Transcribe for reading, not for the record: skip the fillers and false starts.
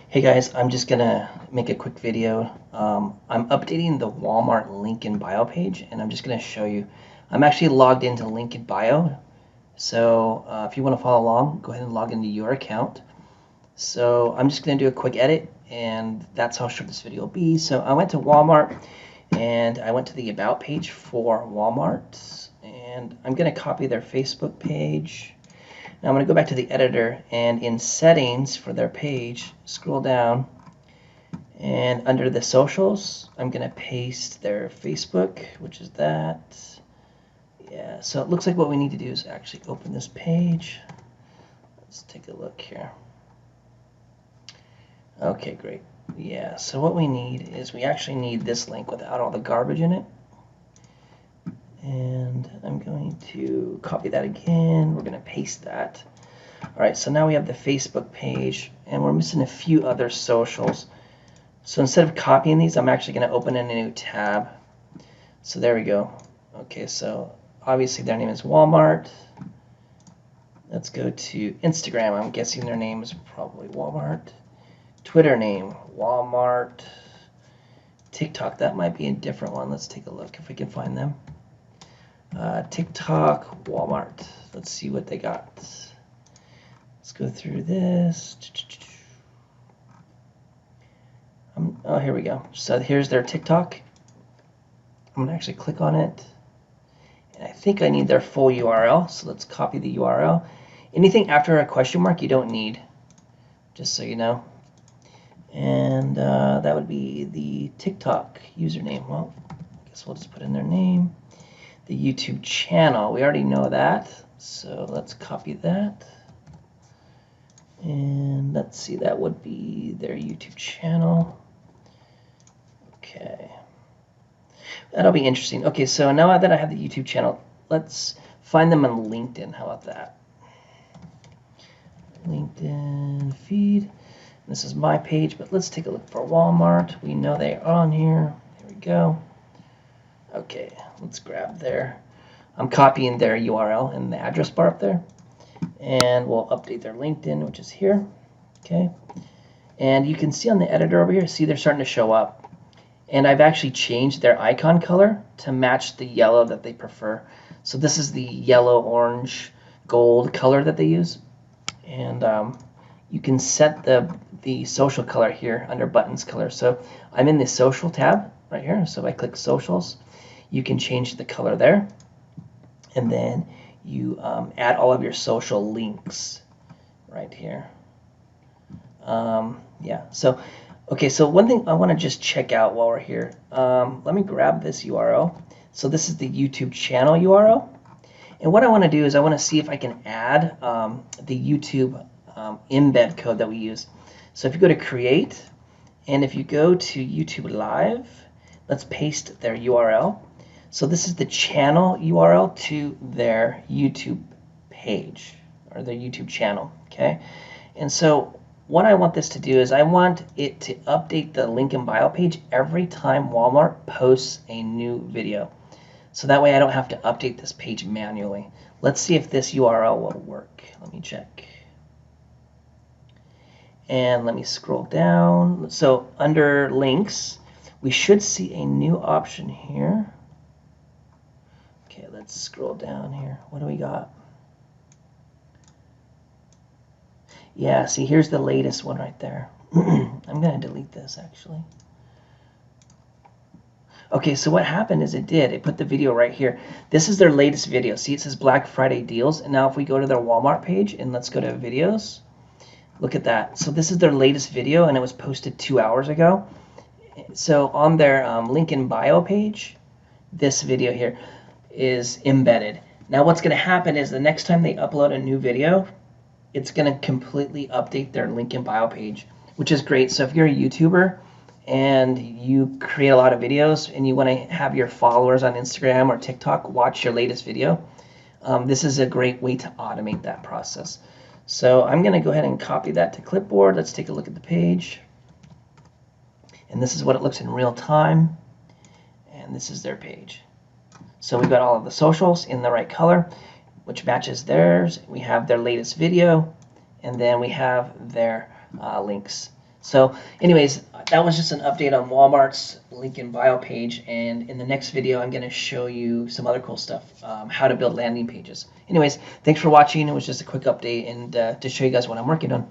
Hey guys, I'm just gonna make a quick video. I'm updating the Walmart link in bio page, and I'm just gonna show you. I'm actually logged into link in bio, so if you want to follow along, go ahead and log into your account. So I'm just gonna do a quick edit, and that's how short this video will be. So I went to Walmart, and I went to the about page for Walmart, and I'm gonna copy their Facebook page. Now I'm going to go back to the editor, and in settings for their page, scroll down, and under the socials, I'm going to paste their Facebook, which is that. Yeah, so it looks like what we need to do is actually open this page. Let's take a look here. Okay, great. Yeah, so what we need is we actually need this link without all the garbage in it. And I'm going to copy that again. We're going to paste that. All right, so now we have the Facebook page, and we're missing a few other socials. So instead of copying these, I'm actually going to open in a new tab. So there we go. Okay, so obviously their name is Walmart. Let's go to Instagram. I'm guessing their name is probably Walmart. Twitter name, Walmart. TikTok, that might be a different one. Let's take a look if we can find them. TikTok, Walmart. Let's see what they got. Let's go through this. Oh, here we go. So here's their TikTok. I'm going to actually click on it. And I think I need their full URL. So let's copy the URL. Anything after a question mark you don't need, just so you know. And that would be the TikTok username. Well, I guess we'll just put in their name. The YouTube channel, we already know that. So let's copy that. And let's see, that would be their YouTube channel. Okay. That'll be interesting. Okay, so now that I have the YouTube channel, let's find them on LinkedIn. How about that? LinkedIn feed. This is my page, but let's take a look for Walmart. We know they are on here. There we go. Okay, let's grab their, I'm copying their URL in the address bar up there. And we'll update their LinkedIn, which is here. Okay. And you can see on the editor over here, see they're starting to show up. And I've actually changed their icon color to match the yellow that they prefer. So this is the yellow, orange, gold color that they use. And you can set the social color here under buttons color. So I'm in the social tab right here. So if I click socials, you can change the color there. And then you add all of your social links right here. Yeah, so, okay, so one thing I want to just check out while we're here. Let me grab this URL. So this is the YouTube channel URL. And what I want to do is I want to see if I can add the YouTube embed code that we use. So if you go to create, and if you go to YouTube Live, let's paste their URL. So this is the channel URL to their YouTube page, or their YouTube channel, okay? And so what I want this to do is I want it to update the link in bio page every time Walmart posts a new video. So that way I don't have to update this page manually. Let's see if this URL will work. Let me check. And let me scroll down. So under links, we should see a new option here. Okay, let's scroll down here. What do we got? Yeah, see, here's the latest one right there. I'm going to delete this, actually. Okay, so what happened is it put the video right here. This is their latest video. See, it says Black Friday deals. And now if we go to their Walmart page, and let's go to videos, look at that. So this is their latest video, and it was posted 2 hours ago. So on their link in bio page, this video here is embedded. Now what's going to happen is the next time they upload a new video, it's going to completely update their link in bio page, which is great. So if you're a YouTuber and you create a lot of videos and you want to have your followers on Instagram or TikTok watch your latest video, this is a great way to automate that process. So I'm going to go ahead and copy that to clipboard. Let's take a look at the page. And this is what it looks in real time. And this is their page. So we've got all of the socials in the right color, which matches theirs. We have their latest video, and then we have their links. So anyways, that was just an update on Walmart's link in bio page, and in the next video I'm going to show you some other cool stuff, how to build landing pages. Anyways, thanks for watching. It was just a quick update and to show you guys what I'm working on.